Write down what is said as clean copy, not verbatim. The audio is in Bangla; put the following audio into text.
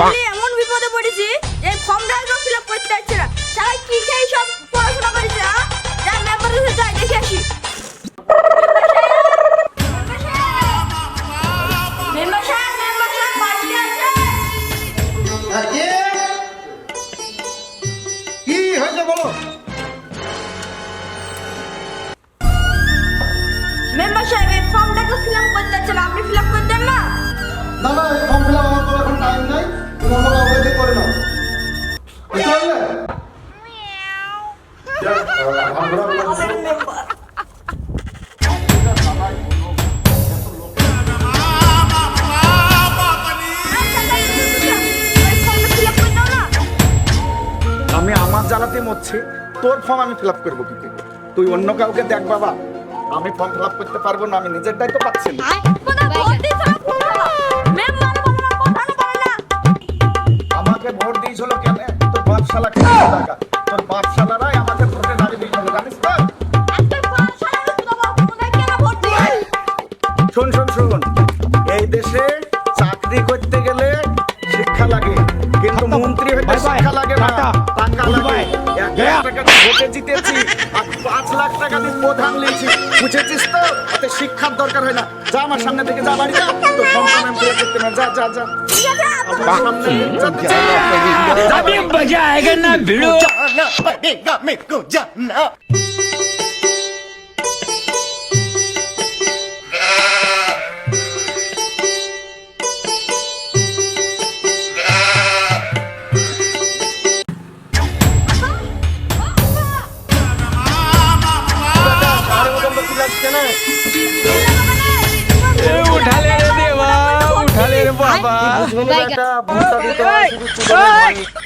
আমি এমন বিপদে পড়েছি যে ফর্মটা ফিল আপ করতে পারছি না। শালা কি খেয়ে সব পড়াশোনা করেছে? যা মেম্বারের সাথে যাই দেখে আসি। মেম্বার সাহেব বাড়িতে আছে? কি হয়েছে বলো? মেম্বার সাহেব এই ফর্মটাকে ফিল আপ করতে পারছে না, আপনি ফিল আপ করে দেন না। না না, এই ফর্ম ফিল আপ আমার তো এখন টাইম নাই, তুমি আমাকে অবৈধ করে নাও। বুঝতে পারলে? আমি আমার জ্বালাতে মরছি, তোর ফর্ম আমি ফিল আপ করবো কি করে? তুই অন্য কাউকে দেখ বাবা, আমি ফর্ম ফিল আপ করতে পারবো না, আমি নিজের দায়িত্ব পাচ্ছি না। আমাকে ভোট দিয়েছিল কেন? তোর বাপশালা খেয়ে টাকা, তোর বাপশালারাই আমাকে ভোটে দাঁড়িয়ে দিয়েছিল, জানিস তো? শোন শোন শোন, এই দেশে চাকরি করতে গেলে শিক্ষা লাগে, কিন্তু মন্ত্রী হইতে শিক্ষা লাগে না, টাকা লাগে। 1,000,000 টাকা দিয়ে ভোটে জিতেছি আর 5 লাখ টাকা দিয়ে প্রধান লিয়েছি, বুঝেছিস তো? এতে শিক্ষার দরকার হয় না। যা আমার সামনে থেকে যা, বাড়ি যা, তোর ফর্ম করতে না, যা যা যা আমার সামনে যা। अभी मजा आएगा ना भिड़ो। जाना पड़ेगा मेरे को जाना। उठा ले रे देवा, उठा ले रे बाबा। একটা ভোটটা দিতে হয় শুধু চুলের